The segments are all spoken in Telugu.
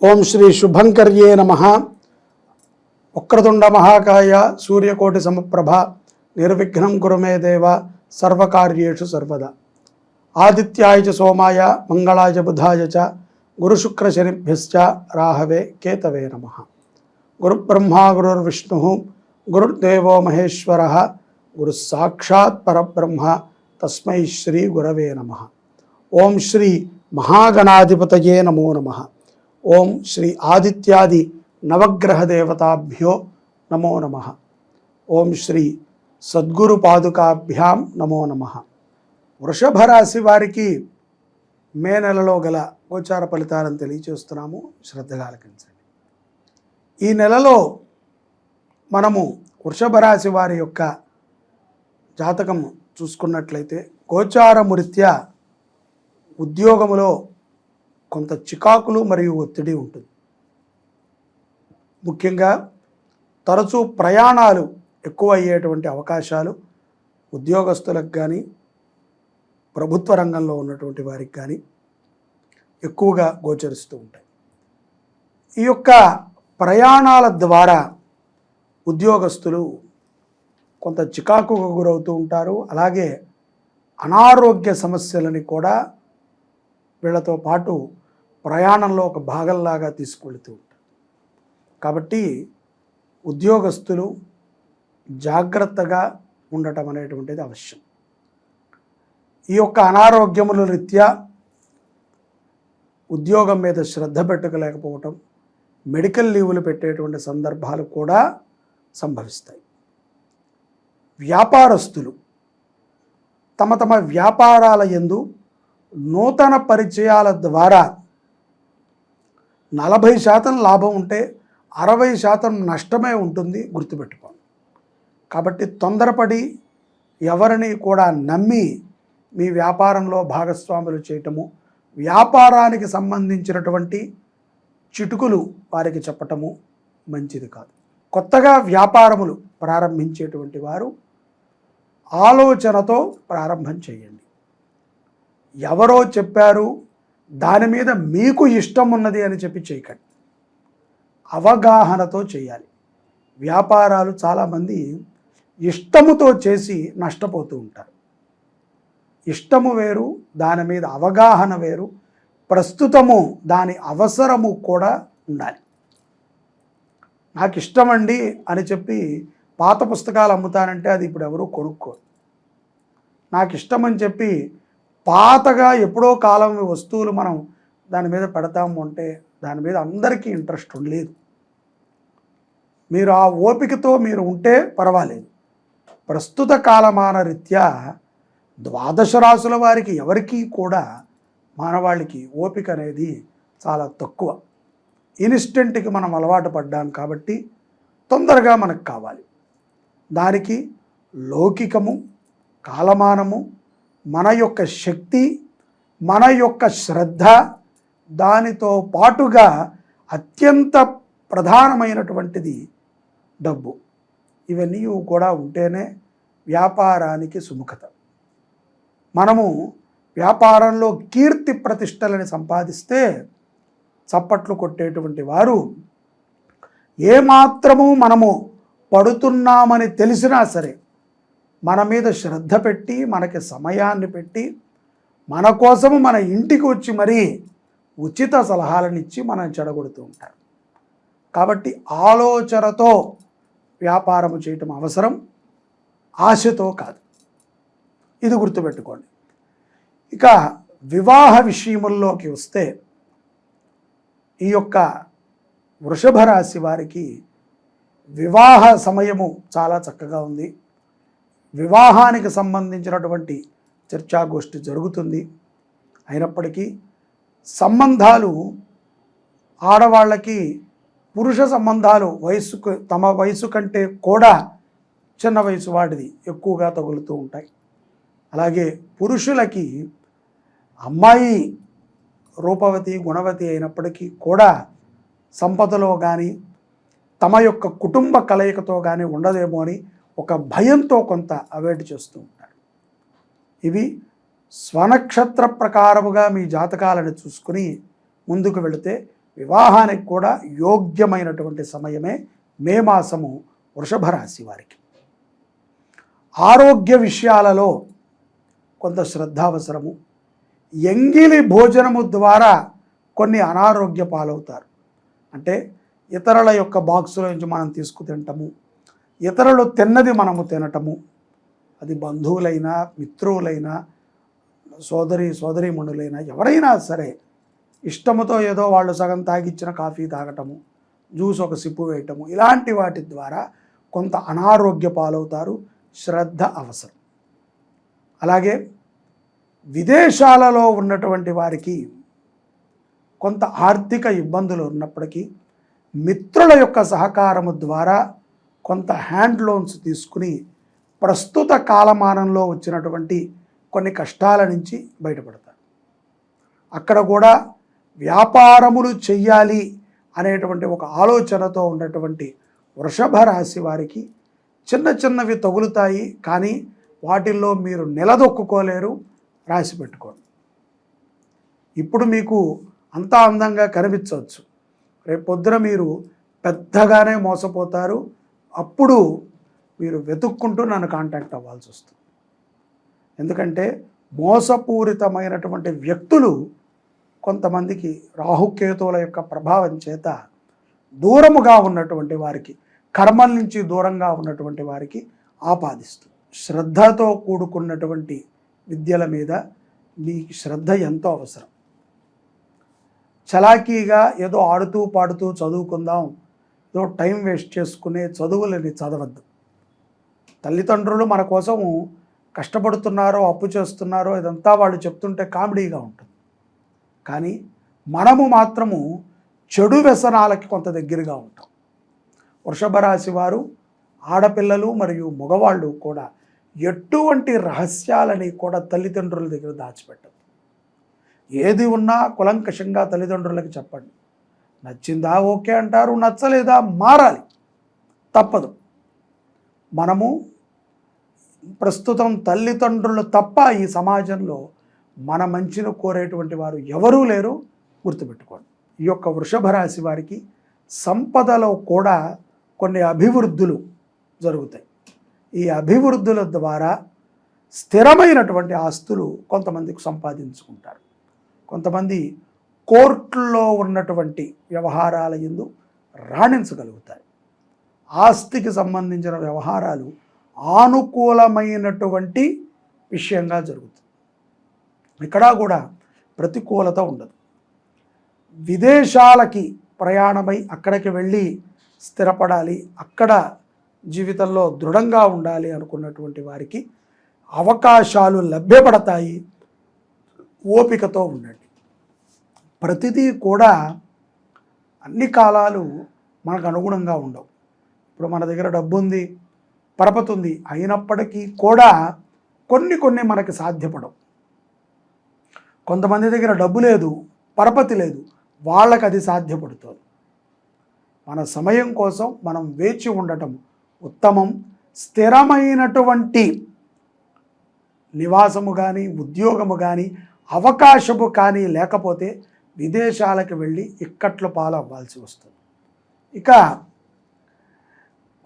ఓం శ్రీ శుభంకర్యే నమః. వక్రతుండ మహాకాయ సూర్యకోటి సమప్రభ నిర్విఘ్నం కురు మే దేవ సర్వకార్యేషు సర్వదా. ఆదిత్యాయ చ సోమాయ మంగళాయ బుధాయ చ గురుశుక్రశనిభ్యశ్చ రాహవే కేతవే నమః. గురుబ్రహ్మా గురుర్విష్ణుః గురుర్దేవో మహేశ్వరః గురు సాక్షాత్ పరబ్రహ్మ తస్మై శ్రీ గురవే నమః. ఓం శ్రీ మహాగణాధిపతయే నమో నమః. ఓం శ్రీ ఆదిత్యాది నవగ్రహ దేవతాభ్యో నమో నమః. ఓం శ్రీ సద్గురు పాదుకాభ్యాం నమో నమః. వృషభ రాశి వారికి మే నెలలో గల గోచార ఫలితాలను తెలియచేస్తున్నాము, శ్రద్ధగా ఆలకించండి. ఈ నెలలో మనము వృషభ రాశి వారి యొక్క జాతకం చూసుకున్నట్లయితే గోచారమురీత్యా ఉద్యోగములో కొంత చికాకులు మరియు ఒత్తిడి ఉంటుంది. ముఖ్యంగా తరచూ ప్రయాణాలు ఎక్కువ అయ్యేటువంటి అవకాశాలు ఉద్యోగస్తులకు కానీ ప్రభుత్వ రంగంలో ఉన్నటువంటి వారికి కానీ ఎక్కువగా గోచరిస్తూ ఉంటాయి. ఈ యొక్క ప్రయాణాల ద్వారా ఉద్యోగస్తులు కొంత చికాకుకు గురవుతూ ఉంటారు. అలాగే అనారోగ్య సమస్యలని కూడా వీళ్ళతో పాటు ప్రయాణంలో ఒక భాగంలాగా తీసుకెళ్తూ ఉంటారు. కాబట్టి ఉద్యోగస్తులు జాగ్రత్తగా ఉండటం అనేటువంటిది అవశ్యం. ఈ యొక్క అనారోగ్యముల రీత్యా ఉద్యోగం మీద శ్రద్ధ పెట్టుకోలేకపోవటం, మెడికల్ లీవులు పెట్టేటువంటి సందర్భాలు కూడా సంభవిస్తాయి. వ్యాపారస్తులు తమ తమ వ్యాపారాల యందు నూతన పరిచయాల ద్వారా 40% లాభం ఉంటే 60% నష్టమే ఉంటుంది, గుర్తుపెట్టుకోండి. కాబట్టి తొందరపడి ఎవరిని కూడా నమ్మి మీ వ్యాపారంలో భాగస్వాములు చేయటము, వ్యాపారానికి సంబంధించినటువంటి చిటుకులు వారికి చెప్పటము మంచిది కాదు. కొత్తగా వ్యాపారములు ప్రారంభించేటువంటి వారు ఆలోచనతో ప్రారంభం చేయండి. ఎవరో చెప్పారు, దాని మీద మీకు ఇష్టం ఉన్నది అని చెప్పి చేయకండి. అవగాహనతో చేయాలి. వ్యాపారాలు చాలామంది ఇష్టముతో చేసి నష్టపోతూ ఉంటారు. ఇష్టము వేరు, దాని మీద అవగాహన వేరు, ప్రస్తుతము దాని అవసరము కూడా ఉండాలి. నాకు ఇష్టమండి అని చెప్పి పాత పుస్తకాలు అమ్ముతానంటే అది ఇప్పుడు ఎవరూ కొనుక్కోరు. నాకు ఇష్టమని చెప్పి పాతగా ఎప్పుడో కాలం వస్తువులు మనం దాని మీద పెడతాము అంటే దాని మీద అందరికీ ఇంట్రెస్ట్ ఉండలేదు. మీరు ఆ ఓపికతో మీరు ఉంటే పర్వాలేదు. ప్రస్తుత కాలమాన రీత్యా 12 రాసుల వారికి ఎవరికీ కూడా మానవాళికి ఓపిక అనేది చాలా తక్కువ. ఇన్స్టెంట్కి మనం అలవాటు పడ్డాం కాబట్టి తొందరగా మనకు కావాలి. దానికి లౌకికము, కాలమానము, మన యొక్క శక్తి, మన యొక్క శ్రద్ధ, దానితో పాటుగా అత్యంత ప్రధానమైనటువంటిది డబ్బు. ఇవన్నీ కూడా ఉంటేనే వ్యాపారానికి సుముఖత. మనము వ్యాపారంలో కీర్తి ప్రతిష్టలని సంపాదిస్తే చప్పట్లు కొట్టేటువంటి వారు ఏమాత్రము మనము పడుతున్నామని తెలిసినా సరే మన మీద శ్రద్ధ పెట్టి, మనకి సమయాన్ని పెట్టి, మన కోసము మన ఇంటికి వచ్చి మరీ ఉచిత సలహాలను ఇచ్చి మనం చెడగొడుతూ ఉంటారు. కాబట్టి ఆలోచనతో వ్యాపారం చేయటం అవసరం, ఆశతో కాదు. ఇది గుర్తుపెట్టుకోండి. ఇక వివాహ విషయముల్లోకి వస్తే ఈ యొక్క వృషభ రాశి వారికి వివాహ సమయము చాలా చక్కగా ఉంది. వివాహానికి సంబంధించినటువంటి చర్చాగోష్ఠి జరుగుతుంది. అయినప్పటికీ సంబంధాలు ఆడవాళ్ళకి పురుష సంబంధాలు తమ వయసు కంటే కూడా చిన్న వయసు వాడిది ఎక్కువగా తగులుతూ ఉంటాయి. అలాగే పురుషులకి అమ్మాయి రూపవతి గుణవతి అయినప్పటికీ కూడా సంపదలో కానీ తమ యొక్క కుటుంబ కలయికతో కానీ ఉండదేమో అని ఒక భయంతో కొంత అవాయిడ్ చేస్తూ ఉంటారు. ఇవి స్వనక్షత్ర ప్రకారముగా మీ జాతకాలను చూసుకుని ముందుకు వెళితే వివాహానికి కూడా యోగ్యమైనటువంటి సమయమే మే మాసము వృషభ రాశి వారికి. ఆరోగ్య విషయాలలో కొంత శ్రద్ధ అవసరము. ఎంగిలి భోజనము ద్వారా కొన్ని అనారోగ్య పాలవుతారు. అంటే ఇతరుల యొక్క బాక్సుల నుంచి మనం తీసుకు తింటము, ఇతరులు తిన్నది మనము తినటము, అది బంధువులైనా మిత్రులైనా సోదరీమణులైనా ఎవరైనా సరే ఇష్టముతో ఏదో వాళ్ళు సగం తాగిచ్చిన కాఫీ తాగటము, జ్యూస్ ఒక సిప్పు వేయటము, ఇలాంటి వాటి ద్వారా కొంత అనారోగ్య పాలవుతారు. శ్రద్ధ అవసరం. అలాగే విదేశాలలో ఉన్నటువంటి వారికి కొంత ఆర్థిక ఇబ్బందులు ఉన్నప్పటికీ మిత్రుల యొక్క సహకారము ద్వారా కొంత హ్యాండ్ లోన్స్ తీసుకుని ప్రస్తుత కాలమానంలో వచ్చినటువంటి కొన్ని కష్టాల నుంచి బయటపడతారు. అక్కడ కూడా వ్యాపారములు చెయ్యాలి అనేటువంటి ఒక ఆలోచనతో ఉన్నటువంటి వృషభ రాశి వారికి చిన్న చిన్నవి తగులుతాయి, కానీ వాటిల్లో మీరు నిలదొక్కుకోలేరు. రాసి పెట్టుకోండి. ఇప్పుడు మీకు అంతా అందంగా కనిపించవచ్చు, రేపు పొద్దున మీరు పెద్దగానే మోసపోతారు. అప్పుడు మీరు వెతుక్కుంటూ నన్ను కాంటాక్ట్ అవ్వాల్సి వస్తుంది. ఎందుకంటే మోసపూరితమైనటువంటి వ్యక్తులు కొంతమందికి రాహుకేతువుల యొక్క ప్రభావం చేత దూరముగా ఉన్నటువంటి వారికి, కర్మల నుంచి దూరంగా ఉన్నటువంటి వారికి ఆపాదిస్తుంది. శ్రద్ధతో కూడుకున్నటువంటి విద్యల మీద మీ శ్రద్ధ ఎంతో అవసరం. చలాకీగా ఏదో ఆడుతూ పాడుతూ చదువుకుందాం, ఏదో టైం వేస్ట్ చేసుకునే చదువులని చదవద్దు. తల్లిదండ్రులు మన కోసము కష్టపడుతున్నారో అప్పు చేస్తున్నారో ఇదంతా వాళ్ళు చెప్తుంటే కామెడీగా ఉంటుంది, కానీ మనము మాత్రము చెడు వ్యసనాలకి కొంత దగ్గరగా ఉంటాం. వృషభ రాశి వారు ఆడపిల్లలు మరియు మగవాళ్ళు కూడా ఎటువంటి రహస్యాలని కూడా తల్లిదండ్రుల దగ్గర దాచిపెట్టదు. ఏది ఉన్నా కులంకషంగా తల్లిదండ్రులకి చెప్పండి. నచ్చిందా ఓకే అంటారు, నచ్చలేదా మారాలి, తప్పదు. మనము ప్రస్తుతం తల్లిదండ్రులు తప్ప ఈ సమాజంలో మన మంచిని కోరేటువంటి వారు ఎవరూ లేరు, గుర్తుపెట్టుకోండి. ఈ యొక్క వృషభ రాశి వారికి సంపదలో కూడా కొన్ని అభివృద్ధులు జరుగుతాయి. ఈ అభివృద్ధుల ద్వారా స్థిరమైనటువంటి ఆస్తులు కొంతమందికి సంపాదించుకుంటారు. కొంతమంది కోర్టుల్లో ఉన్నటువంటి వ్యవహారాల యందు రాణించగలుగుతారు. ఆస్తికి సంబంధించిన వ్యవహారాలు ఆనుకూలమైనటువంటి విషయంగా జరుగుతుంది. ఇక్కడ కూడా ప్రతికూలత ఉండదు. విదేశాలకి ప్రయాణమై అక్కడికి వెళ్ళి స్థిరపడాలి, అక్కడ జీవితంలో దృఢంగా ఉండాలి అనుకున్నటువంటి వారికి అవకాశాలు లభ్యపడతాయి. ఓపికతో ఉండండి. ప్రతిదీ కూడా అన్ని కాలాలు మనకు అనుగుణంగా ఉండవు. ఇప్పుడు మన దగ్గర డబ్బు ఉంది, పరపతి ఉంది, అయినప్పటికీ కూడా కొన్ని మనకి సాధ్యపడవు. కొంతమంది దగ్గర డబ్బు లేదు, పరపతి లేదు, వాళ్ళకి అది సాధ్యపడుతుంది. మన సమయం కోసం మనం వేచి ఉండటం ఉత్తమం. స్థిరమైనటువంటి నివాసము కానీ ఉద్యోగము కానీ అవకాశము కానీ లేకపోతే విదేశాలకు వెళ్ళి ఇక్కట్లు పాలవ్వాల్సి వస్తుంది. ఇక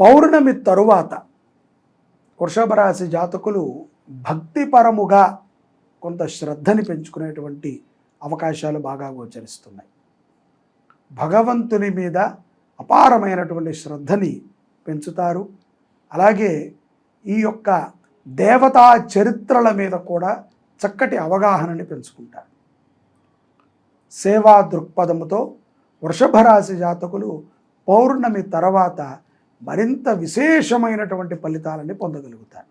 పౌర్ణమి తరువాత వృషభ రాశి జాతకులు భక్తిపరముగా కొంత శ్రద్ధని పెంచుకునేటువంటి అవకాశాలు బాగా గోచరిస్తున్నాయి. భగవంతుని మీద అపారమైనటువంటి శ్రద్ధని పెంచుతారు. అలాగే ఈ యొక్క దేవతా చరిత్రల మీద కూడా చక్కటి అవగాహనని పెంచుకుంటారు. సేవా దృక్పథముతో వృషభ రాశి జాతకులు పౌర్ణమి తర్వాత మరింత విశేషమైనటువంటి ఫలితాలని పొందగలుగుతారు.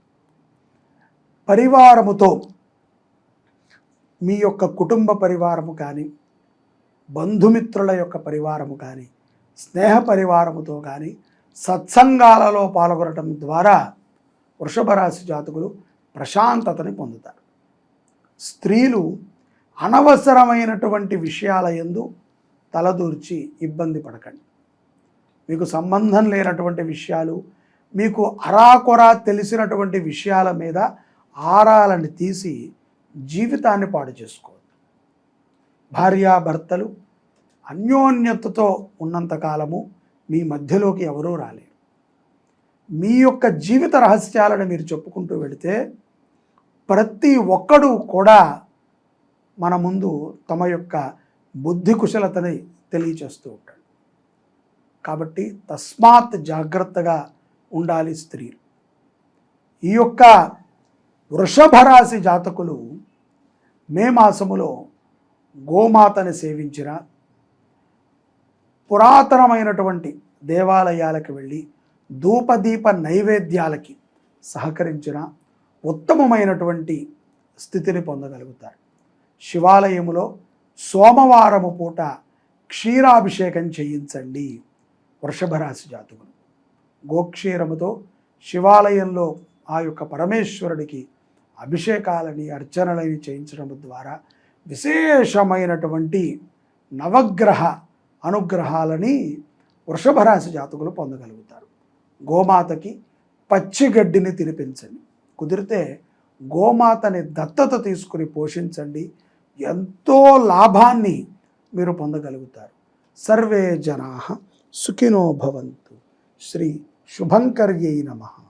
పరివారముతో మీ యొక్క కుటుంబ పరివారము కానీ, బంధుమిత్రుల యొక్క పరివారము కానీ, స్నేహ పరివారముతో కానీ సత్సంగాలలో పాల్గొనడం ద్వారా వృషభ రాశి జాతకులు ప్రశాంతతని పొందుతారు. స్త్రీలు అనవసరమైనటువంటి విషయాల యందు తలదూర్చి ఇబ్బంది పడకండి. మీకు సంబంధం లేనటువంటి విషయాలు, మీకు అరాకొరా తెలిసినటువంటి విషయాల మీద ఆరాలని తీసి జీవితాన్ని పాడు చేసుకోవద్దు. భార్యాభర్తలు అన్యోన్యతతో ఉన్నంతకాలము మీ మధ్యలోకి ఎవరూ రాలేరు. మీ యొక్క జీవిత రహస్యాలను మీరు చెప్పుకుంటూ వెళితే ప్రతి ఒక్కడు కూడా మన ముందు తమ యొక్క బుద్ధి కుశలతని తెలియచేస్తూ ఉంటాడు. కాబట్టి తస్మాత్ జాగ్రత్తగా ఉండాలి స్త్రీలు. ఈ యొక్క వృషభ రాశి జాతకులు మే మాసములో గోమాతని సేవించిన, పురాతనమైనటువంటి దేవాలయాలకు వెళ్ళి ధూపదీప నైవేద్యాలకి సహకరించిన ఉత్తమమైనటువంటి స్థితిని పొందగలుగుతారు. శివాలయములో సోమవారము పూట క్షీరాభిషేకం చేయించండి వృషభ రాశి జాతకులు. గోక్షీరముతో శివాలయంలో ఆ యొక్క పరమేశ్వరుడికి అభిషేకాలని అర్చనలని చేయించడం ద్వారా విశేషమైనటువంటి నవగ్రహ అనుగ్రహాలని వృషభ రాశి జాతకులు పొందగలుగుతారు. గోమాతకి పచ్చిగడ్డిని తినిపించండి. కుదిరితే గోమాతని దత్తత తీసుకుని పోషించండి. ఎంతో లాభాన్ని మీరు పొందగలుగుతారు. సర్వే జనాః సుఖినో భవంతు. శ్రీ శుభంకర్యై నమః.